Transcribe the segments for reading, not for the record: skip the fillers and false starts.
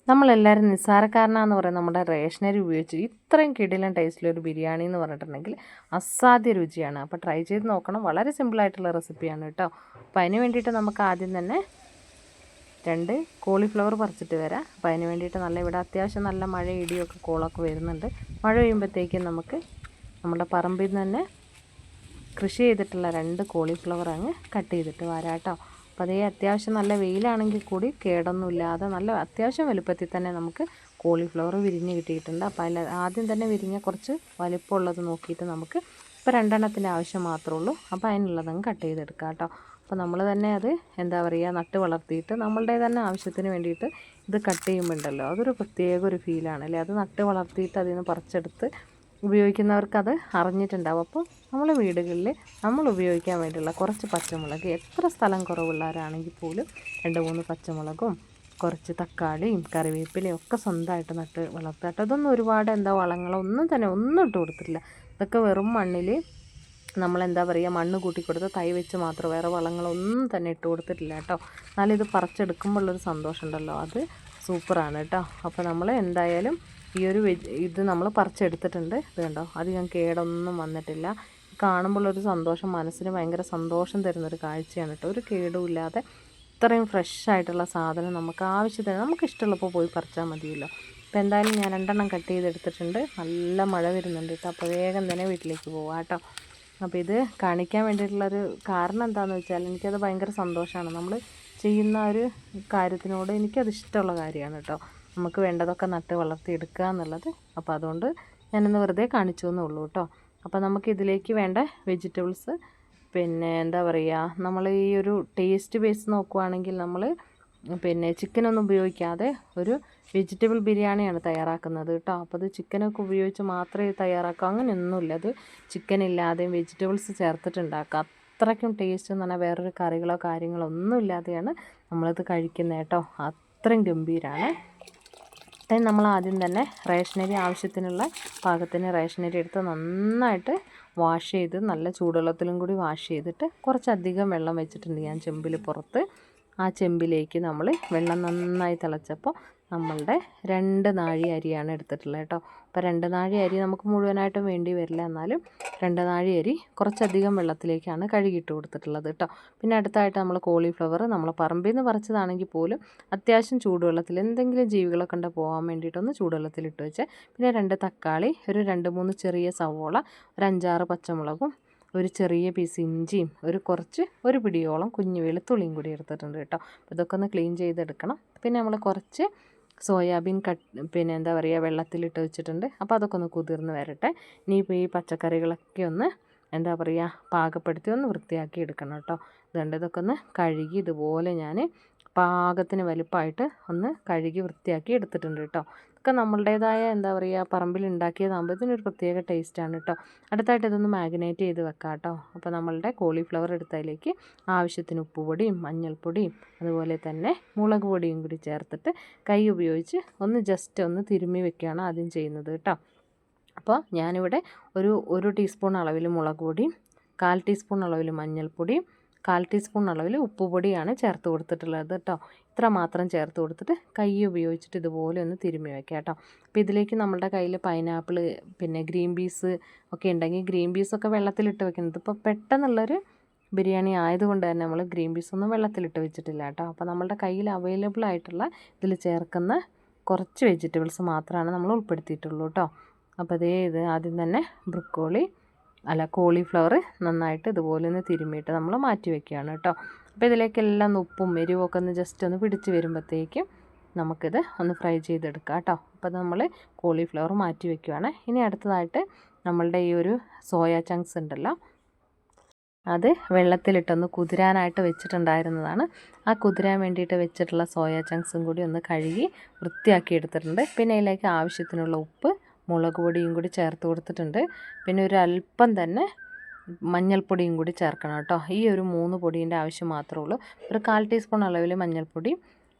നമ്മളെല്ലാവരും നിസ്സാരക്കാരനാന്ന് പറയുന്നത് നമ്മുടെ റേഷനരി ഉപയോഗിച്ച് ഇത്രയും കിടിലൻ ടേസ്റ്റിലൊരു ബിരിയാണി എന്ന് പറഞ്ഞിട്ടുണ്ടെങ്കിൽ അസാധ്യ രുചിയാണ്. അപ്പോൾ ട്രൈ ചെയ്ത് നോക്കണം. വളരെ സിമ്പിളായിട്ടുള്ള റെസിപ്പിയാണ് കേട്ടോ. അപ്പോൾ അതിന് വേണ്ടിയിട്ട് നമുക്ക് ആദ്യം തന്നെ 2 കോളിഫ്ലവർ പറിച്ചിട്ട് വരാം. അപ്പോൾ അതിന് വേണ്ടിയിട്ട് ഇവിടെ അത്യാവശ്യം നല്ല മഴ ഇടിയൊക്കെ കോളൊക്കെ വരുന്നുണ്ട്. മഴ പെയ്യുമ്പോഴത്തേക്കും നമുക്ക് നമ്മുടെ പറമ്പിൽ നിന്ന് തന്നെ കൃഷി ചെയ്തിട്ടുള്ള 2 കോളിഫ്ലവർ അങ്ങ് കട്ട് ചെയ്തിട്ട് വരാം കേട്ടോ. അപ്പോൾ അതേ അത്യാവശ്യം നല്ല വെയിലാണെങ്കിൽ കൂടി കേടൊന്നുമില്ലാതെ നല്ല അത്യാവശ്യം വലുപ്പത്തിൽ തന്നെ നമുക്ക് കോളിഫ്ലവർ വിരിഞ്ഞ് കിട്ടിയിട്ടുണ്ട്. അപ്പോൾ അതിൽ ആദ്യം തന്നെ വിരിഞ്ഞ കുറച്ച് വലിപ്പമുള്ളത് നോക്കിയിട്ട് നമുക്ക് ഇപ്പോൾ 2 എണ്ണത്തിൻ്റെ ആവശ്യം മാത്രമേ ഉള്ളൂ. അപ്പോൾ അതിനുള്ളതങ്ങ് കട്ട് ചെയ്തെടുക്കാം കേട്ടോ. അപ്പോൾ നമ്മൾ തന്നെ അത് എന്താ പറയുക നട്ട് വളർത്തിയിട്ട് നമ്മളുടെ തന്നെ ആവശ്യത്തിന് വേണ്ടിയിട്ട് ഇത് കട്ട് ചെയ്യുമ്പോണ്ടല്ലോ അതൊരു പ്രത്യേക ഒരു ഫീലാണ് അല്ലേ. അത് നട്ട് വളർത്തിയിട്ട് അതിൽ നിന്ന് പറിച്ചെടുത്ത് ഉപയോഗിക്കുന്നവർക്കത് അറിഞ്ഞിട്ടുണ്ടാവും. അപ്പോൾ നമ്മൾ വീടുകളിൽ നമ്മൾ ഉപയോഗിക്കാൻ വേണ്ടിയുള്ള കുറച്ച് പച്ചമുളക്, എത്ര സ്ഥലം കുറവുള്ളവരാണെങ്കിൽ പോലും 2-3 പച്ചമുളകും കുറച്ച് തക്കാളിയും കറിവേപ്പിലയും ഒക്കെ സ്വന്തമായിട്ട് നട്ട് വളർത്തുക കേട്ടോ. അതൊന്നും ഒരുപാട് വളങ്ങളോ ഒന്നും ഇട്ട് കൊടുത്തിട്ടില്ല. ഇതൊക്കെ വെറും മണ്ണിൽ നമ്മളെന്താ പറയുക മണ്ണ് കൂട്ടി കൊടുത്ത് തൈ വെച്ച് മാത്രം, വേറെ വളങ്ങളൊന്നും തന്നെ ഇട്ട് കൊടുത്തിട്ടില്ല കേട്ടോ. എന്നാലും ഇത് പറിച്ചെടുക്കുമ്പോഴുള്ളൊരു സന്തോഷം ഉണ്ടല്ലോ, അത് സൂപ്പറാണ് കേട്ടോ. അപ്പോൾ നമ്മൾ എന്തായാലും ഈ ഒരു ഇത് നമ്മൾ പറിച്ചെടുത്തിട്ടുണ്ട്. ഇത് കണ്ടോ, അധികം കേടൊന്നും വന്നിട്ടില്ല. കാണുമ്പോഴൊരു സന്തോഷം, മനസ്സിന് ഭയങ്കര സന്തോഷം തരുന്നൊരു കാഴ്ചയാണ് കേട്ടോ. ഒരു കേടുമില്ലാതെ ഇത്രയും ഫ്രഷ് ആയിട്ടുള്ള സാധനം നമുക്ക് ആവശ്യത്തിന് നമുക്ക് ഇഷ്ടമുള്ളപ്പോൾ പോയി പറിച്ചാൽ മതിയല്ലോ. അപ്പോൾ എന്തായാലും ഞാൻ 2 എണ്ണം കട്ട് ചെയ്തെടുത്തിട്ടുണ്ട്. നല്ല മഴ വരുന്നുണ്ട് കേട്ടോ. അപ്പോൾ വേഗം തന്നെ വീട്ടിലേക്ക് പോവാം കേട്ടോ. അപ്പോൾ ഇത് കാണിക്കാൻ വേണ്ടിയിട്ടുള്ളൊരു കാരണം എന്താണെന്ന് വെച്ചാൽ എനിക്കത് ഭയങ്കര സന്തോഷമാണ്. നമ്മൾ ചെയ്യുന്ന ഒരു കാര്യത്തിനോട് എനിക്കത് ഇഷ്ടമുള്ള കാര്യമാണ് കേട്ടോ. നമുക്ക് വേണ്ടതൊക്കെ നട്ട് വളർത്തിയെടുക്കുക എന്നുള്ളത്. അപ്പോൾ അതുകൊണ്ട് ഞാനിന്ന് വെറുതെ കാണിച്ചു എന്നേ ഉള്ളൂ കേട്ടോ. അപ്പോൾ നമുക്ക് ഇതിലേക്ക് വേണ്ട വെജിറ്റബിൾസ് പിന്നെ എന്താ പറയുക, നമ്മൾ ഈ ഒരു ടേസ്റ്റ് ബേസ് നോക്കുവാണെങ്കിൽ നമ്മൾ പിന്നെ ചിക്കനൊന്നും ഉപയോഗിക്കാതെ ഒരു വെജിറ്റബിൾ ബിരിയാണിയാണ് തയ്യാറാക്കുന്നത് കേട്ടോ. അപ്പോൾ അത് ചിക്കനൊക്കെ ഉപയോഗിച്ച് മാത്രമേ തയ്യാറാക്കൂ, അങ്ങനെയൊന്നുമില്ല. അത് ചിക്കനില്ലാതെയും വെജിറ്റബിൾസ് ചേർത്തിട്ടുണ്ടാക്കുക. അത്രയ്ക്കും ടേസ്റ്റ് എന്ന് പറഞ്ഞാൽ വേറൊരു കറികളോ കാര്യങ്ങളോ ഒന്നും ഇല്ലാതെയാണ് നമ്മളിത് കഴിക്കുന്നത് കേട്ടോ. അത്രയും ഗംഭീരമാണ്. നമ്മൾ ആദ്യം തന്നെ റേഷനരി ആവശ്യത്തിനുള്ള പാകത്തിന് റേഷനരി എടുത്ത് നന്നായിട്ട് വാഷ് ചെയ്ത് നല്ല ചൂടുവെള്ളത്തിലും കൂടി വാഷ് ചെയ്തിട്ട് കുറച്ചധികം വെള്ളം വെച്ചിട്ടുണ്ട് ഞാൻ ചെമ്പിൽ പുറത്ത്. ആ ചെമ്പിലേക്ക് നമ്മൾ വെള്ളം നന്നായി തിളച്ചപ്പോൾ നമ്മളുടെ 2 നാഴി അരിയാണ് എടുത്തിട്ടുള്ളത് കേട്ടോ. അപ്പോൾ 2 നാഴി അരി നമുക്ക് മുഴുവനായിട്ടും വേണ്ടി വരില്ല, എന്നാലും 2 നാഴി അരി കുറച്ചധികം വെള്ളത്തിലേക്കാണ് കഴുകിയിട്ട് കൊടുത്തിട്ടുള്ളത് കേട്ടോ. പിന്നെ അടുത്തായിട്ട് നമ്മൾ കോളിഫ്ലവർ നമ്മൾ പറമ്പിൽ നിന്ന് പറിച്ചതാണെങ്കിൽ പോലും അത്യാവശ്യം ചൂടുവെള്ളത്തിൽ എന്തെങ്കിലും ജീവികളൊക്കെ ഉണ്ട് പോകാൻ വേണ്ടിയിട്ടൊന്ന് ചൂടുവെള്ളത്തിലിട്ട് വെച്ച്, പിന്നെ 2 തക്കാളി, ഒരു 2-3 ചെറിയ സവോള, ഒരു 5-6 പച്ചമുളകും, ഒരു ചെറിയ പീസ് ഇഞ്ചിയും, ഒരു പിടിയോളം കുഞ്ഞു വെളുത്തുള്ളിയും കൂടി എടുത്തിട്ടുണ്ട് കേട്ടോ. അപ്പോൾ ഇതൊക്കെ ഒന്ന് ക്ലീൻ ചെയ്തെടുക്കണം. പിന്നെ നമ്മൾ കുറച്ച് സോയാബീൻ പിന്നെ എന്താ പറയുക വെള്ളത്തിലിട്ട് വെച്ചിട്ടുണ്ട്. അപ്പോൾ അതൊക്കെ ഒന്ന് കുതിർന്ന് വരട്ടെ. ഇനിയിപ്പോൾ ഈ പച്ചക്കറികളൊക്കെ ഒന്ന് എന്താ പറയുക പാകപ്പെടുത്തി ഒന്ന് വൃത്തിയാക്കി എടുക്കണം കേട്ടോ. ഇതുകൊണ്ട് ഇതൊക്കെ ഒന്ന് കഴുകി ഇതുപോലെ ഞാൻ പാകത്തിന് വലുപ്പമായിട്ട് ഒന്ന് കഴുകി വൃത്തിയാക്കി എടുത്തിട്ടുണ്ട് കേട്ടോ. ഒക്കെ നമ്മളുടേതായ എന്താ പറയുക പറമ്പിൽ ഉണ്ടാക്കിയതാകുമ്പോൾ ഇതിനൊരു പ്രത്യേക ടേസ്റ്റാണ് കേട്ടോ. അടുത്തായിട്ട് ഇതൊന്ന് മാഗ്നേറ്റ് ചെയ്ത് വെക്കാം കേട്ടോ. അപ്പോൾ നമ്മളുടെ കോളിഫ്ലവർ എടുത്തതിലേക്ക് ആവശ്യത്തിന് ഉപ്പുപൊടിയും മഞ്ഞൾപ്പൊടിയും അതുപോലെ തന്നെ മുളക് പൊടിയും കൂടി ചേർത്തിട്ട് കൈ ഉപയോഗിച്ച് ഒന്ന് ജസ്റ്റ് ഒന്ന് തിരുമ്മി വെക്കുകയാണ് ആദ്യം ചെയ്യുന്നത് കേട്ടോ. അപ്പോൾ ഞാനിവിടെ ഒരു ടീസ്പൂൺ അളവിൽ മുളക് പൊടിയും 1/4 ടീസ്പൂൺ അളവിൽ മഞ്ഞൾപ്പൊടിയും 1/4 ടീസ്പൂൺ അളവിൽ ഉപ്പുപൊടിയാണ് ചേർത്ത് കൊടുത്തിട്ടുള്ളത് കേട്ടോ. ഇത്ര മാത്രം ചേർത്ത് കൊടുത്തിട്ട് കൈ ഉപയോഗിച്ചിട്ട് ഇതുപോലെ ഒന്ന് തിരുമ്മി വെക്കാം കേട്ടോ. അപ്പോൾ ഇതിലേക്ക് നമ്മുടെ കയ്യിൽ പൈനാപ്പിൾ പിന്നെ ഗ്രീൻ പീസ് ഒക്കെ ഉണ്ടെങ്കിൽ ഗ്രീൻ പീസൊക്കെ വെള്ളത്തിലിട്ട് വെക്കുന്നത്. ഇപ്പോൾ പെട്ടെന്നുള്ളൊരു ബിരിയാണി ആയതുകൊണ്ട് തന്നെ നമ്മൾ ഗ്രീൻ പീസൊന്നും വെള്ളത്തിലിട്ട് വെച്ചിട്ടില്ല കേട്ടോ. അപ്പോൾ നമ്മളുടെ കയ്യിൽ അവൈലബിൾ ആയിട്ടുള്ള ഇതിൽ ചേർക്കുന്ന കുറച്ച് വെജിറ്റബിൾസ് മാത്രമാണ് നമ്മൾ ഉൾപ്പെടുത്തിയിട്ടുള്ളൂ കേട്ടോ. അപ്പോൾ ഇത് ആദ്യം തന്നെ കോളിഫ്ലവർ നന്നായിട്ട് ഇതുപോലെ ഒന്ന് തിരുമ്മിയിട്ട് നമ്മൾ മാറ്റി വയ്ക്കുകയാണ് കേട്ടോ. അപ്പോൾ ഇതിലേക്കെല്ലാം ഉപ്പും എരിവൊക്കെ ഒന്ന് ജസ്റ്റ് ഒന്ന് പിടിച്ച് വരുമ്പോഴത്തേക്കും നമുക്കിത് ഒന്ന് ഫ്രൈ ചെയ്തെടുക്കാം കേട്ടോ. അപ്പോൾ നമ്മൾ കോളിഫ്ലവർ മാറ്റി വയ്ക്കുകയാണ്. ഇനി അടുത്തതായിട്ട് നമ്മളുടെ ഈ ഒരു സോയ ചങ്ക്സ് ഉണ്ടല്ലോ, അത് വെള്ളത്തിലിട്ടൊന്ന് കുതിരാനായിട്ട് വെച്ചിട്ടുണ്ടായിരുന്നതാണ്. ആ കുതിരാൻ വേണ്ടിയിട്ട് വെച്ചിട്ടുള്ള സോയ ചങ്ക്സും കൂടി ഒന്ന് കഴുകി വൃത്തിയാക്കി എടുത്തിട്ടുണ്ട്. പിന്നെ അതിലേക്ക് ആവശ്യത്തിനുള്ള ഉപ്പ് മുളക് പൊടിയും കൂടി ചേർത്ത് കൊടുത്തിട്ടുണ്ട്. പിന്നെ ഒരു അല്പം തന്നെ മഞ്ഞൾപ്പൊടിയും കൂടി ചേർക്കണം കേട്ടോ. ഈ ഒരു 3 പൊടീൻ്റെ ആവശ്യം മാത്രമേ ഉള്ളൂ. ഒരു 1/4 ടീസ്പൂൺ അളവിൽ മഞ്ഞൾപ്പൊടി,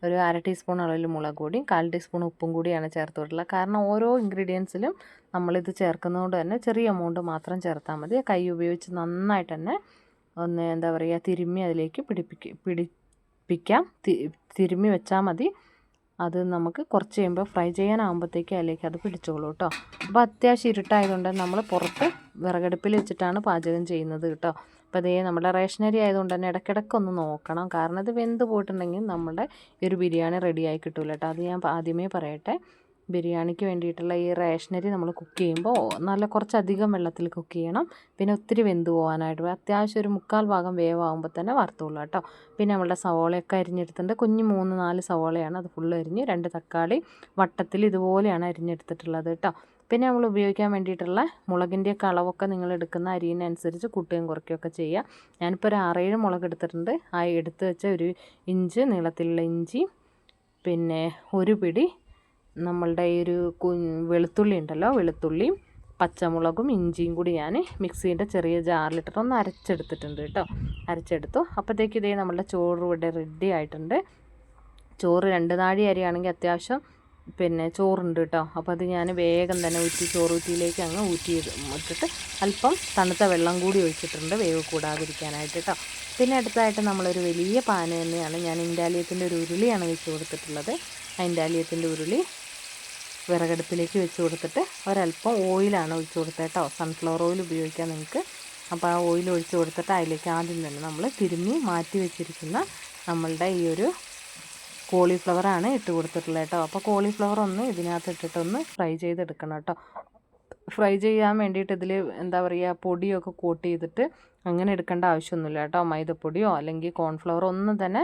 ഒരു 1/2 ടീസ്പൂൺ അളവിൽ മുളക് പൊടിയും 1/4 ടീസ്പൂൺ ഉപ്പും കൂടിയാണ് ചേർത്ത് കൊടുത്തിട്ടുള്ളത്. കാരണം ഓരോ ഇൻഗ്രീഡിയൻസിലും നമ്മളിത് ചേർക്കുന്നതുകൊണ്ട് തന്നെ ചെറിയ എമൗണ്ട് മാത്രം ചേർത്താൽ മതി. കൈ ഉപയോഗിച്ച് നന്നായിട്ട് തന്നെ ഒന്ന് എന്താ പറയുക തിരുമ്മി അതിലേക്ക് പിടിപ്പിക്കാം. തിരുമ്മി വെച്ചാൽ മതി. അത് നമുക്ക് കുറച്ച് കഴിയുമ്പോൾ ഫ്രൈ ചെയ്യാനാകുമ്പോഴത്തേക്ക് അതിലേക്ക് അത് പിടിച്ചോളൂ കേട്ടോ. അപ്പോൾ അത്യാവശ്യം ഇരുട്ടായതുകൊണ്ട് നമ്മൾ പുറത്ത് വിറകടുപ്പിൽ വെച്ചിട്ടാണ് പാചകം ചെയ്യുന്നത് കേട്ടോ. അപ്പോൾ അതേ നമ്മുടെ റേഷനരി ആയതുകൊണ്ട് തന്നെ ഇടയ്ക്കിടയ്ക്കൊന്ന് നോക്കണം, കാരണം ഇത് വെന്ത് പോയിട്ടുണ്ടെങ്കിൽ നമ്മുടെ ഈ ഒരു ബിരിയാണി റെഡിയായി കിട്ടില്ല കേട്ടോ. അത് ഞാൻ ആദ്യമേ പറയട്ടെ. ബിരിയാണിക്ക് വേണ്ടിയിട്ടുള്ള ഈ റേഷനരി നമ്മൾ കുക്ക് ചെയ്യുമ്പോൾ നല്ല കുറച്ചധികം വെള്ളത്തിൽ കുക്ക് ചെയ്യണം. പിന്നെ ഒത്തിരി വെന്ത് പോകാനായിട്ട് അത്യാവശ്യം ഒരു 3/4 ഭാഗം വേവാകുമ്പോൾ തന്നെ വറുത്തോളൂ കേട്ടോ. പിന്നെ നമ്മളുടെ സവോളയൊക്കെ അരിഞ്ഞെടുത്തിട്ടുണ്ട്. കുഞ്ഞ് 3-4 സവോളയാണ്, അത് ഫുള്ള് അരിഞ്ഞ് 2 തക്കാളി വട്ടത്തിൽ ഇതുപോലെയാണ് അരിഞ്ഞെടുത്തിട്ടുള്ളത് കേട്ടോ. പിന്നെ നമ്മൾ ഉപയോഗിക്കാൻ വേണ്ടിയിട്ടുള്ള മുളകിൻ്റെയൊക്കെ അളവൊക്കെ നിങ്ങൾ എടുക്കുന്ന അരിയിനനുസരിച്ച് കൂട്ടുകയും കുറയ്ക്കുകയൊക്കെ ചെയ്യുക. ഞാനിപ്പോൾ ഒരു 6-7 മുളക് എടുത്തിട്ടുണ്ട്. ആ എടുത്ത് വെച്ച 1 ഇഞ്ച് നീളത്തിലുള്ള ഇഞ്ചി, പിന്നെ 1 പിടി നമ്മളുടെ ഈ ഒരു വെളുത്തുള്ളി ഉണ്ടല്ലോ, വെളുത്തുള്ളിയും പച്ചമുളകും ഇഞ്ചിയും കൂടി ഞാൻ മിക്സീൻ്റെ ചെറിയ ജാറിലിട്ടിട്ട് ഒന്ന് അരച്ചെടുത്തിട്ടുണ്ട് കേട്ടോ. അരച്ചെടുത്തു. അപ്പോഴത്തേക്ക് ഇതേ നമ്മളുടെ ചോറ് ഇവിടെ റെഡി ആയിട്ടുണ്ട്. ചോറ് 2 നാഴി അരിയാണെങ്കിൽ അത്യാവശ്യം പിന്നെ ചോറുണ്ട് കേട്ടോ. അപ്പോൾ അത് ഞാൻ വേഗം തന്നെ ചോറൂറ്റിയിലേക്ക് അങ്ങ് ഇട്ടിട്ട് അല്പം തണുത്ത വെള്ളം കൂടി ഒഴിച്ചിട്ടുണ്ട്, വേവ് കൂടാതിരിക്കാനായിട്ട് കേട്ടോ. പിന്നെ അടുത്തായിട്ട് നമ്മളൊരു വലിയ പാൻ തന്നെയാണ്, ഞാൻ ഇൻഡാലിയത്തിൻ്റെ ഒരു ഉരുളിയാണ് വെച്ച് കൊടുത്തിട്ടുള്ളത്. ആ ഇൻഡാലിയത്തിൻ്റെ ഉരുളി വിറകടുപ്പിലേക്ക് വെച്ച് കൊടുത്തിട്ട് ഒരല്പം ഓയിലാണ് ഒഴിച്ച് കൊടുത്തത് കേട്ടോ. സൺഫ്ലവർ ഓയിൽ ഉപയോഗിക്കാം നിങ്ങൾക്ക്. അപ്പോൾ ആ ഓയിൽ ഒഴിച്ച് കൊടുത്തിട്ട് അതിലേക്ക് ആദ്യം തന്നെ നമ്മൾ തിരുമ്മി മാറ്റി വെച്ചിരിക്കുന്ന നമ്മളുടെ ഈ ഒരു കോളിഫ്ലവറാണ് ഇട്ട് കൊടുത്തിട്ടുള്ളത് കേട്ടോ. അപ്പോൾ കോളിഫ്ലവർ ഒന്ന് ഇതിനകത്ത് ഇട്ടിട്ടൊന്ന് ഫ്രൈ ചെയ്തെടുക്കണം കേട്ടോ. ഫ്രൈ ചെയ്യാൻ വേണ്ടിയിട്ട് ഇതിൽ എന്താ പറയുക, പൊടിയൊക്കെ കോട്ട് ചെയ്തിട്ട് അങ്ങനെ എടുക്കേണ്ട ആവശ്യമൊന്നുമില്ല കേട്ടോ. മൈദപ്പൊടിയോ അല്ലെങ്കിൽ കോൺഫ്ലവറോ ഒന്നും തന്നെ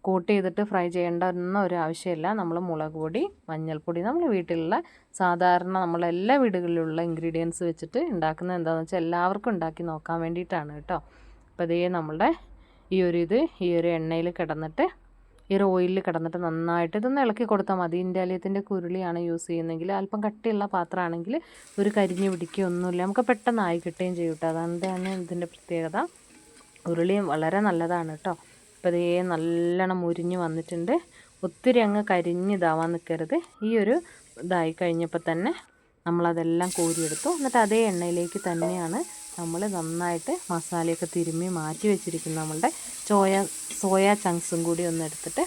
കോട്ട് ചെയ്തിട്ട് ഫ്രൈ ചെയ്യേണ്ട ഒരു ആവശ്യമില്ല. നമ്മൾ മുളക് പൊടി, മഞ്ഞൾപ്പൊടി, നമ്മൾ വീട്ടിലുള്ള സാധാരണ നമ്മളെല്ലാ വീടുകളിലുള്ള ഇൻഗ്രീഡിയൻസ് വെച്ചിട്ട് ഉണ്ടാക്കുന്നത് എന്താണെന്ന് വെച്ചാൽ എല്ലാവർക്കും ഉണ്ടാക്കി നോക്കാൻ വേണ്ടിയിട്ടാണ് കേട്ടോ. അപ്പോൾ ഇതേ നമ്മളുടെ ഈ ഒരു എണ്ണയിൽ കിടന്നിട്ട് ഈ ഒരു ഓയിലിൽ കിടന്നിട്ട് നന്നായിട്ട് ഇതൊന്ന് ഇളക്കി കൊടുത്താൽ മതി. ഇൻഡാലിയത്തിൻ്റെ കുരുളിയാണ് യൂസ് ചെയ്യുന്നതെങ്കിൽ, അല്പം കട്ടിയുള്ള പാത്രമാണെങ്കിൽ ഒരു കരിഞ്ഞ് പിടിക്കുകയൊന്നുമില്ല, നമുക്ക് പെട്ടെന്ന് ആയി കിട്ടുകയും ചെയ്യും കേട്ടോ. അതാണ് ഇതിൻ്റെ പ്രത്യേകത. ഉരുളിയും വളരെ നല്ലതാണ് കേട്ടോ. അപ്പോൾ ഇതേ നല്ലോണം മുരിഞ്ഞ് വന്നിട്ടുണ്ട്. ഒത്തിരി അങ്ങ് കരിഞ്ഞിതാവാൻ നിൽക്കരുത്. ഈ ഒരു ഇതായി കഴിഞ്ഞപ്പോൾ തന്നെ നമ്മളതെല്ലാം കോരിയെടുത്തു. എന്നിട്ട് അതേ എണ്ണയിലേക്ക് തന്നെയാണ് നമ്മൾ നന്നായിട്ട് മസാലയൊക്കെ തിരുമ്മി മാറ്റി വെച്ചിരിക്കുന്ന നമ്മളുടെ സോയ ചങ്ക്സും കൂടി ഒന്ന് എടുത്തിട്ട്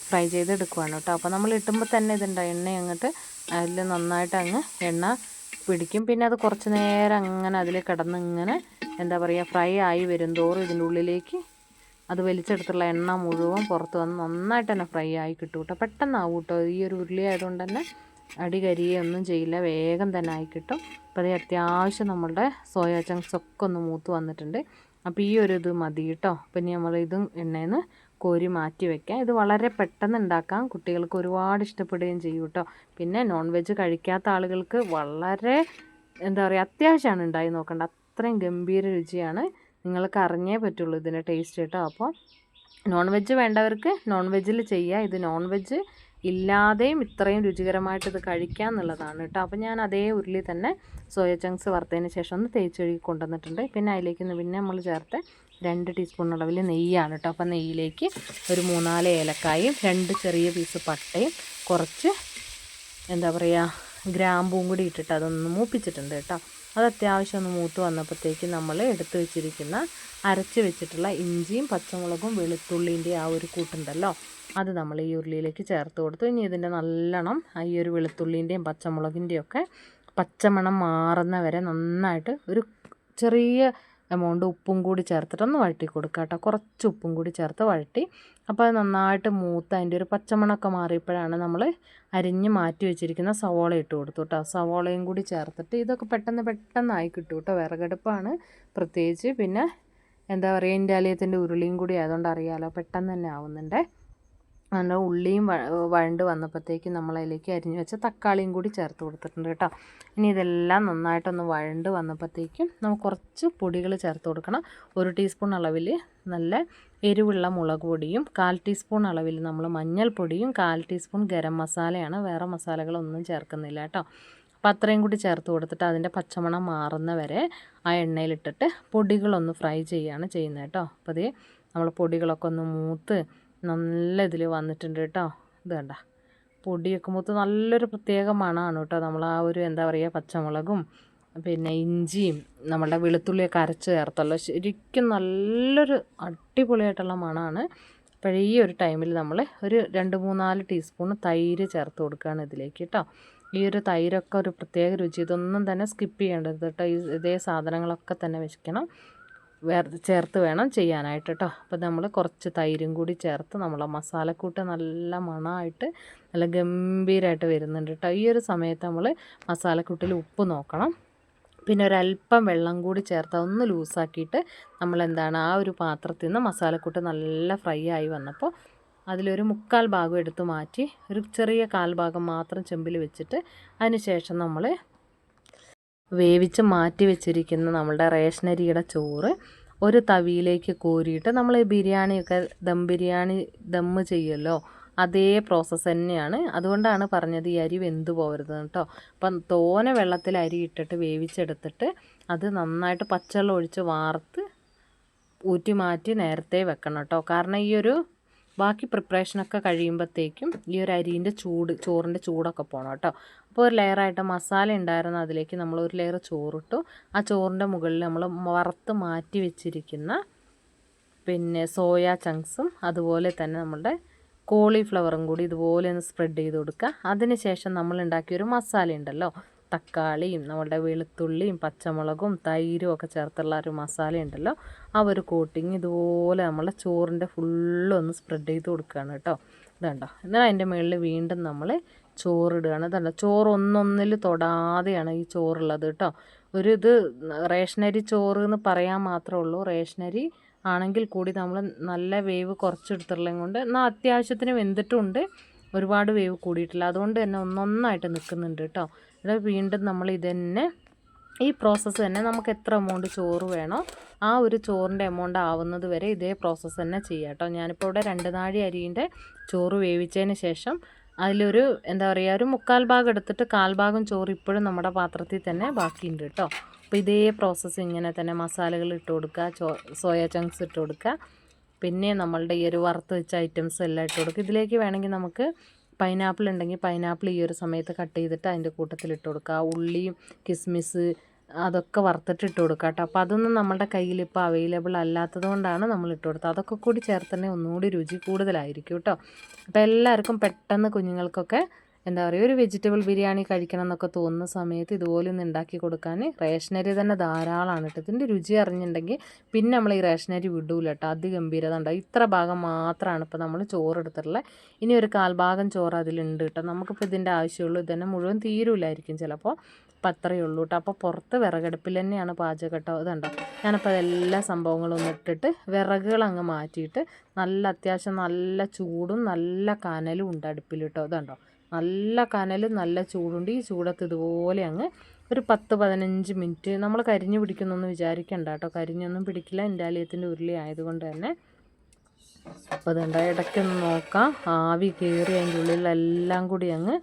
ഫ്രൈ ചെയ്തെടുക്കുവാണ് കേട്ടോ. അപ്പോൾ നമ്മൾ ഇട്ടുമ്പോൾ തന്നെ ഇതുണ്ടോ, എണ്ണ അങ്ങോട്ട് അതിൽ നന്നായിട്ട് അങ്ങ് എണ്ണ പിടിക്കും. പിന്നെ അത് കുറച്ച് നേരം അങ്ങനെ അതിൽ കിടന്ന് ഇങ്ങനെ എന്താ പറയുക ഫ്രൈ ആയി വരും തോറും ഇതിൻ്റെ ഉള്ളിലേക്ക് അത് വലിച്ചെടുത്തുള്ള എണ്ണ മുഴുവൻ പുറത്ത് വന്ന് നന്നായിട്ട് തന്നെ ഫ്രൈ ആയി കിട്ടും കേട്ടോ. പെട്ടെന്നാവും കേട്ടോ. ഈ ഒരു ഉരുളി ആയതുകൊണ്ട് തന്നെ അടി കരിയൊന്നും ചെയ്യില്ല, വേഗം തന്നെ ആയി കിട്ടും. അപ്പോൾ അത് അത്യാവശ്യം നമ്മളുടെ സോയ ചങ്ക്സ് ഒക്കെ ഒന്ന് മൂത്ത് വന്നിട്ടുണ്ട്. അപ്പോൾ ഈ ഒരു ഇത് മതി കേട്ടോ. പിന്നെ നമ്മൾ ഇതും എണ്ണയിൽ നിന്ന് കോരി മാറ്റി വയ്ക്കാം. ഇത് വളരെ പെട്ടെന്ന് ഉണ്ടാക്കാം, കുട്ടികൾക്ക് ഒരുപാട് ഇഷ്ടപ്പെടുകയും ചെയ്യും കേട്ടോ. പിന്നെ നോൺ വെജ് കഴിക്കാത്ത ആളുകൾക്ക് വളരെ എന്താ പറയുക അത്യാവശ്യമാണ് ഉണ്ടായി നോക്കേണ്ട, അത്രയും ഗംഭീര രുചിയാണ്. നിങ്ങൾക്ക് അറിഞ്ഞേ പറ്റുള്ളൂ ഇതിൻ്റെ ടേസ്റ്റ് കേട്ടോ. അപ്പോൾ നോൺ വെജ് വേണ്ടവർക്ക് നോൺ വെജിൽ ചെയ്യുക. ഇത് നോൺ വെജ് ഇല്ലാതെയും ഇത്രയും രുചികരമായിട്ട് ഇത് കഴിക്കുക എന്നുള്ളതാണ് കേട്ടോ. അപ്പോൾ ഞാൻ അതേ ഉരുളി തന്നെ സോയ ചങ്ക്സ് വറുത്തതിന് ശേഷം ഒന്ന് തേച്ച് കഴുകി കൊണ്ടുവന്നിട്ടുണ്ട്. പിന്നെ അതിലേക്ക് പിന്നെ നമ്മൾ ചേർത്ത് 2 ടീസ്പൂൺ അളവിൽ നെയ്യാണ് കേട്ടോ. അപ്പോൾ നെയ്യിലേക്ക് ഒരു 3-4 ഏലക്കായും 2 ചെറിയ പീസ് പട്ടയും കുറച്ച് എന്താ പറയുക ഗ്രാമ്പൂവും കൂടി ഇട്ടിട്ട് അതൊന്ന് മൂപ്പിച്ചിട്ടുണ്ട് കേട്ടോ. അത് അത്യാവശ്യം ഒന്ന് മൂത്ത് വന്നപ്പോഴത്തേക്ക് നമ്മൾ എടുത്ത് വെച്ചിരിക്കുന്ന അരച്ച് വെച്ചിട്ടുള്ള ഇഞ്ചിയും പച്ചമുളകും വെളുത്തുള്ളിൻ്റെ ആ ഒരു കൂട്ടുണ്ടല്ലോ, അത് നമ്മൾ ഈ ഉരുളിയിലേക്ക് ചേർത്ത് കൊടുത്തു. ഇനി ഇതിൻ്റെ നല്ലോണം ഈ ഒരു വെളുത്തുള്ളിൻ്റെയും പച്ചമുളകിൻ്റെയും ഒക്കെ പച്ചമണം മാറുന്ന വരെ നന്നായിട്ട് ഒരു ചെറിയ എമൗണ്ട് ഉപ്പും കൂടി ചേർത്തിട്ടൊന്ന് വഴറ്റി കൊടുക്കുക കേട്ടോ. കുറച്ച് ഉപ്പും കൂടി ചേർത്ത് വഴറ്റി. അപ്പോൾ അത് നന്നായിട്ട് മൂത്ത് അതിൻ്റെ ഒരു പച്ചമണമൊക്കെ മാറിയപ്പോഴാണ് നമ്മൾ അരിഞ്ഞ് മാറ്റി വെച്ചിരിക്കുന്ന സവോള ഇട്ട് കൊടുത്തു കേട്ടോ. സവോളയും കൂടി ചേർത്തിട്ട് ഇതൊക്കെ പെട്ടെന്നായി കിട്ടും കേട്ടോ. വിറകടുപ്പാണ് പ്രത്യേകിച്ച്. പിന്നെ എന്താ പറയുക ഇൻഡാലിയത്തിൻ്റെ ഉരുളിയും കൂടി ആയതുകൊണ്ട് അറിയാമല്ലോ പെട്ടെന്ന് തന്നെ ആവുന്നുണ്ട്. അതിൻ്റെ ഉള്ളിയും വഴണ്ട് വന്നപ്പോഴത്തേക്കും നമ്മളതിലേക്ക് അരിഞ്ഞ് വെച്ച തക്കാളിയും കൂടി ചേർത്ത് കൊടുത്തിട്ടുണ്ട് കേട്ടോ. ഇനി ഇതെല്ലാം നന്നായിട്ടൊന്ന് വഴണ്ട് വന്നപ്പോഴത്തേക്കും നമുക്ക് കുറച്ച് പൊടികൾ ചേർത്ത് കൊടുക്കണം. 1 ടീസ്പൂൺ അളവിൽ നല്ല എരിവുള്ള മുളക് പൊടിയും 1/4 ടീസ്പൂൺ അളവിൽ നമ്മൾ മഞ്ഞൾപ്പൊടിയും 1/4 ടീസ്പൂൺ ഗരം മസാലയാണ്, വേറെ മസാലകളൊന്നും ചേർക്കുന്നില്ല കേട്ടോ. അപ്പോൾ അത്രയും കൂടി ചേർത്ത് കൊടുത്തിട്ട് അതിൻ്റെ പച്ചമണം മാറുന്ന വരെ ആ എണ്ണയിലിട്ടിട്ട് പൊടികളൊന്ന് ഫ്രൈ ചെയ്യുകയാണ് ചെയ്യുന്നത് കേട്ടോ. അപ്പോൾ അതേ നമ്മൾ പൊടികളൊക്കെ ഒന്ന് മൂത്ത് നല്ല ഇതിൽ വന്നിട്ടുണ്ട് കേട്ടോ. ഇത് കണ്ട പൊടിയൊക്കെ മൂത്ത് നല്ലൊരു പ്രത്യേക മണമാണ് കേട്ടോ. നമ്മൾ ആ ഒരു എന്താ പറയുക പച്ചമുളകും പിന്നെ ഇഞ്ചിയും നമ്മളുടെ വെളുത്തുള്ളിയൊക്കെ അരച്ച് ചേർത്തല്ലോ, ശരിക്കും നല്ലൊരു അടിപൊളിയായിട്ടുള്ള മണമാണ്. അപ്പോൾ ഈ ഒരു ടൈമിൽ നമ്മൾ ഒരു 2-3-4 ടീസ്പൂൺ തൈര് ചേർത്ത് കൊടുക്കുകയാണ് ഇതിലേക്ക് കേട്ടോ. ഈ ഒരു തൈരൊക്കെ ഒരു പ്രത്യേക രുചി, ഇതൊന്നും തന്നെ സ്കിപ്പ് ചെയ്യേണ്ടത് കേട്ടോ. ഇതേ സാധനങ്ങളൊക്കെ തന്നെ വെക്കണം, ചേർത്ത് വേണം ചെയ്യാനായിട്ട് കേട്ടോ. അപ്പോൾ നമ്മൾ കുറച്ച് തൈരും കൂടി ചേർത്ത് നമ്മളെ മസാലക്കൂട്ട് നല്ല മണമായിട്ട് നല്ല ഗംഭീരമായിട്ട് വരുന്നുണ്ട് കേട്ടോ. ഈ ഒരു സമയത്ത് നമ്മൾ മസാലക്കൂട്ടിൽ ഉപ്പ് നോക്കണം. പിന്നെ ഒരല്പം വെള്ളം കൂടി ചേർത്ത് ഒന്ന് ലൂസാക്കിയിട്ട് നമ്മളെന്താണ് ആ ഒരു പാത്രത്തിൽ നിന്ന് മസാലക്കൂട്ട് നല്ല ഫ്രൈ ആയി വന്നപ്പോൾ അതിലൊരു 1/4 ഭാഗം എടുത്ത് മാറ്റി ഒരു ചെറിയ 1/4 ഭാഗം മാത്രം ചെമ്പിൽ വെച്ചിട്ട് അതിന് ശേഷം നമ്മൾ വേവിച്ച് മാറ്റി വെച്ചിരിക്കുന്ന നമ്മളുടെ റേഷനരിയുടെ ചോറ് ഒരു തവിയിലേക്ക് കോരിയിട്ട് നമ്മൾ ബിരിയാണിയൊക്കെ ദമ്മ് ചെയ്യുമല്ലോ, അതേ പ്രോസസ്സ് തന്നെയാണ്. അതുകൊണ്ടാണ് പറഞ്ഞത് ഈ അരി വെന്ത് പോകരുത് കേട്ടോ. അപ്പം തോനെ വെള്ളത്തിൽ അരി ഇട്ടിട്ട് വേവിച്ചെടുത്തിട്ട് അത് നന്നായിട്ട് പച്ചവെള്ളം ഒഴിച്ച് വാർത്ത് ഊറ്റി മാറ്റി നേരത്തെ വെക്കണം കേട്ടോ. കാരണം ഈ ഒരു ബാക്കി പ്രിപ്പറേഷനൊക്കെ കഴിയുമ്പോഴത്തേക്കും ഈ ഒരു അരിൻ്റെ ചോറിൻ്റെ ചൂടൊക്കെ പോകണം കേട്ടോ. അപ്പോൾ ഒരു ലെയറായിട്ട് മസാല ഉണ്ടായിരുന്ന അതിലേക്ക് നമ്മൾ ഒരു ലെയർ ചോറിട്ടു. ആ ചോറിൻ്റെ മുകളിൽ നമ്മൾ വറുത്ത് മാറ്റി വെച്ചിരിക്കുന്ന പിന്നെ സോയ ചങ്ക്സും അതുപോലെ തന്നെ നമ്മളുടെ കോളിഫ്ലവറും കൂടി ഇതുപോലെ ഒന്ന് സ്പ്രെഡ് ചെയ്ത് കൊടുക്കുക. അതിന് ശേഷം നമ്മൾ ഉണ്ടാക്കിയൊരു മസാല ഉണ്ടല്ലോ, തക്കാളിയും നമ്മളുടെ വെളുത്തുള്ളിയും പച്ചമുളകും തൈരും ഒക്കെ ചേർത്തുള്ള ഒരു മസാല ഉണ്ടല്ലോ, ആ ഒരു കോട്ടിങ് ഇതുപോലെ നമ്മളെ ചോറിൻ്റെ ഫുള്ളൊന്ന് സ്പ്രെഡ് ചെയ്ത് കൊടുക്കുകയാണ് കേട്ടോ. ഇതുണ്ടോ. എന്നാൽ അതിൻ്റെ മുകളിൽ വീണ്ടും നമ്മൾ ചോറിടുകയാണ്. ഇതുണ്ടോ, ചോറ് ഒന്നൊന്നിൽ തൊടാതെയാണ് ഈ ചോറുള്ളത് കേട്ടോ. ഇത് റേഷനരി ചോറ് എന്ന് പറയാൻ മാത്രമേ ഉള്ളൂ. റേഷനരി ആണെങ്കിൽ കൂടി നമ്മൾ നല്ല വേവ് കുറച്ചെടുത്തുള്ളത് കൊണ്ട് എന്നാൽ അത്യാവശ്യത്തിന് വെന്തിട്ടുണ്ട്, ഒരുപാട് വേവ് കൂടിയിട്ടില്ല. അതുകൊണ്ട് തന്നെ ഒന്നൊന്നായിട്ട് നിൽക്കുന്നുണ്ട് കേട്ടോ. ഇവിടെ വീണ്ടും നമ്മൾ ഇതന്നെ ഈ പ്രോസസ്സ് തന്നെ നമുക്ക് എത്ര എമൗണ്ട് ചോറ് വേണോ ആ ഒരു ചോറിൻ്റെ എമൗണ്ട് ആവുന്നത് വരെ ഇതേ പ്രോസസ്സ് തന്നെ ചെയ്യാം കേട്ടോ. ഞാനിപ്പോൾ ഇവിടെ 2 നാഴി അരിൻ്റെ ചോറ് വേവിച്ചതിന് ശേഷം അതിലൊരു എന്താ പറയുക ഒരു 1/4 ഭാഗം എടുത്തിട്ട് 1/4 ഭാഗം ചോറ് ഇപ്പോഴും നമ്മുടെ പാത്രത്തിൽ തന്നെ ബാക്കിയുണ്ട് കേട്ടോ. അപ്പോൾ ഇതേ പ്രോസസ്സ് ഇങ്ങനെ തന്നെ മസാലകൾ ഇട്ട് കൊടുക്കുക, സോയ ചങ്ക്സ് ഇട്ട് കൊടുക്കുക, പിന്നെ നമ്മളുടെ ഈ ഒരു വറുത്ത് വെച്ച ഐറ്റംസ് എല്ലാം ഇട്ട് കൊടുക്കുക. ഇതിലേക്ക് വേണമെങ്കിൽ നമുക്ക് പൈനാപ്പിൾ ഉണ്ടെങ്കിൽ പൈനാപ്പിൾ ഈ ഒരു സമയത്ത് കട്ട് ചെയ്തിട്ട് അതിൻ്റെ കൂട്ടത്തിൽ ഇട്ട് കൊടുക്കുക. ഉള്ളിയും കിസ്മിസ് അതൊക്കെ വറുത്തിട്ട് ഇട്ട് കൊടുക്കുക കേട്ടോ. അപ്പോൾ അതൊന്നും നമ്മുടെ കയ്യിൽ ഇപ്പോൾ അവൈലബിൾ അല്ലാത്തത് കൊണ്ടാണ് നമ്മൾ ഇട്ട് കൊടുത്തത്. അതൊക്കെ കൂടി ചേർത്തന്നെ ഒന്നുകൂടി രുചി കൂടുതലായിരിക്കും കേട്ടോ. അപ്പോൾ എല്ലാവർക്കും പെട്ടെന്ന് കുഞ്ഞുങ്ങൾക്കൊക്കെ എന്താ പറയുക ഒരു വെജിറ്റബിൾ ബിരിയാണി കഴിക്കണം എന്നൊക്കെ തോന്നുന്ന സമയത്ത് ഇതുപോലെ ഒന്ന് ഉണ്ടാക്കി കൊടുക്കാൻ റേഷനരി തന്നെ ധാരാളമാണ് കേട്ടോ. ഇതിൻ്റെ രുചി അറിഞ്ഞിട്ടുണ്ടെങ്കിൽ പിന്നെ നമ്മൾ ഈ റേഷനരി വിടൂല കേട്ടോ. അതിഗംഭീരത ഉണ്ടാവും. ഇത്ര ഭാഗം മാത്രമാണ് ഇപ്പോൾ നമ്മൾ ചോറെടുത്തിട്ടുള്ളത്. ഇനി ഒരു 1/4 ഭാഗം ചോറ് അതിലുണ്ട് കേട്ടോ. നമുക്കിപ്പോൾ ഇതിൻ്റെ ആവശ്യമുള്ളൂ. ഇതന്നെ മുഴുവൻ തീരൂലായിരിക്കും ചിലപ്പോൾ. അപ്പം അത്രയേ ഉള്ളൂ കേട്ടോ. അപ്പോൾ പുറത്ത് വിറകടുപ്പിൽ തന്നെയാണ് പാചകം കേട്ടോ. ഇതുണ്ടോ, ഞാനപ്പോൾ അതെല്ലാ സംഭവങ്ങളും ഒന്ന് ഇട്ടിട്ട് വിറകുകൾ അങ്ങ് മാറ്റിയിട്ട് നല്ല അത്യാവശ്യം നല്ല ചൂടും നല്ല കനലും ഉണ്ട് അടുപ്പിൽ കേട്ടോ. ഇതുണ്ടോ, നല്ല കനലും നല്ല ചൂടുണ്ട്. ഈ ചൂടത്ത് ഇതുപോലെ അങ്ങ് ഒരു 10-15 മിനിറ്റ് നമ്മൾ കരിഞ്ഞു പിടിക്കുന്നൊന്നും വിചാരിക്കണ്ട കേട്ടോ. കരിഞ്ഞൊന്നും പിടിക്കില്ല, ഇൻഡാലിയത്തിൻ്റെ ഉരുളി ആയതുകൊണ്ട് തന്നെ. അപ്പോൾ അതുകൊണ്ട് ഇടയ്ക്കൊന്ന് നോക്കാം. ആവി കയറി അതിൻ്റെ ഉള്ളിലെല്ലാം കൂടി അങ്ങ്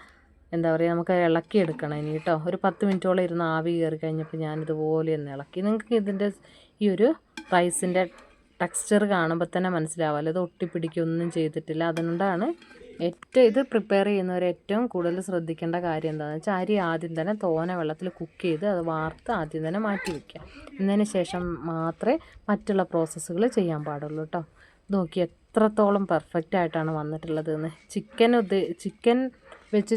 എന്താ പറയുക നമുക്ക് ഇളക്കിയെടുക്കണം ഇനി കേട്ടോ. ഒരു 10 മിനിറ്റോളം ഇരുന്ന് ആവി കയറി കഴിഞ്ഞപ്പോൾ ഞാനിതുപോലെ ഒന്ന് ഇളക്കി. നിങ്ങൾക്ക് ഇതിൻ്റെ ഈ ഒരു റൈസിൻ്റെ ടെക്സ്ചർ കാണുമ്പോൾ തന്നെ മനസ്സിലാവാമല്ലോ, ഇത് ഒട്ടിപ്പിടിക്കൊന്നും ചെയ്തിട്ടില്ല. അതുകൊണ്ടാണ് ഇത് പ്രിപ്പയർ ചെയ്യുന്നവർ ഏറ്റവും കൂടുതൽ ശ്രദ്ധിക്കേണ്ട കാര്യം എന്താണെന്ന് വെച്ചാൽ അരി ആദ്യം തന്നെ തോനെ വെള്ളത്തിൽ കുക്ക് ചെയ്ത് അത് വാർത്ത് ആദ്യം തന്നെ മാറ്റി വയ്ക്കുക. എന്നതിന് ശേഷം മാത്രമേ മറ്റുള്ള പ്രോസസ്സുകൾ ചെയ്യാൻ പാടുള്ളൂ കേട്ടോ. നോക്കി എത്രത്തോളം പെർഫെക്റ്റ് ആയിട്ടാണ് വന്നിട്ടുള്ളത് എന്ന്. ചിക്കൻ വെച്ച്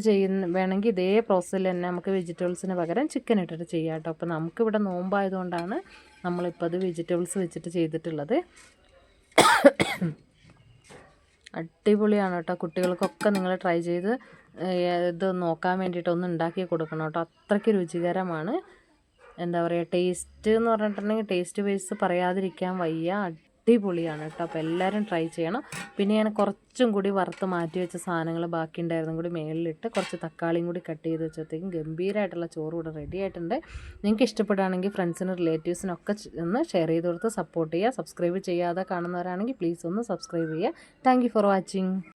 വേണമെങ്കിൽ ഇതേ പ്രോസസ്സിൽ തന്നെ നമുക്ക് വെജിറ്റബിൾസിന് പകരം ചിക്കൻ ഇട്ടിട്ട് ചെയ്യാം കേട്ടോ. അപ്പോൾ നമുക്കിവിടെ നോമ്പായതുകൊണ്ടാണ് നമ്മളിപ്പോൾ അത് വെജിറ്റബിൾസ് വെച്ചിട്ട് ചെയ്തിട്ടുള്ളത്. അടിപൊളിയാണ് കേട്ടോ. കുട്ടികൾക്കൊക്കെ നിങ്ങൾ ട്രൈ ചെയ്ത് ഇത് നോക്കാൻ വേണ്ടിയിട്ട് ഒന്ന് ഉണ്ടാക്കി കൊടുക്കണം കേട്ടോ. അത്രയ്ക്ക് രുചികരമാണ്. എന്താ പറയുക, ടേസ്റ്റ് എന്ന് പറഞ്ഞിട്ടുണ്ടെങ്കിൽ ടേസ്റ്റ് വൈസ് പറയാതിരിക്കാൻ വയ്യ. അടിപൊളിയാണ് കേട്ടോ. അപ്പോൾ എല്ലാവരും ട്രൈ ചെയ്യണം. പിന്നെ ഞാൻ കുറച്ചും കൂടി വറുത്ത് മാറ്റി വെച്ച സാധനങ്ങൾ ബാക്കി ഉണ്ടായിരുന്നും കൂടി മേളിലിട്ട് കുറച്ച് തക്കാളിയും കൂടി കട്ട് ചെയ്ത് വെച്ചപ്പോഴത്തേക്കും ഗംഭീരമായിട്ടുള്ള ചോറ് ഇവിടെ റെഡി ആയിട്ടുണ്ട്. നിങ്ങൾക്ക് ഇഷ്ടപ്പെടുകയാണെങ്കിൽ ഫ്രണ്ട്സിനും റിലേറ്റീവ്സിനൊക്കെ ഒന്ന് ഷെയർ ചെയ്ത് കൊടുത്ത് സപ്പോർട്ട് ചെയ്യുക. സബ്സ്ക്രൈബ് ചെയ്യാതെ കാണുന്നവരാണെങ്കിൽ പ്ലീസ് ഒന്ന് സബ്സ്ക്രൈബ് ചെയ്യുക. Thank you for watching.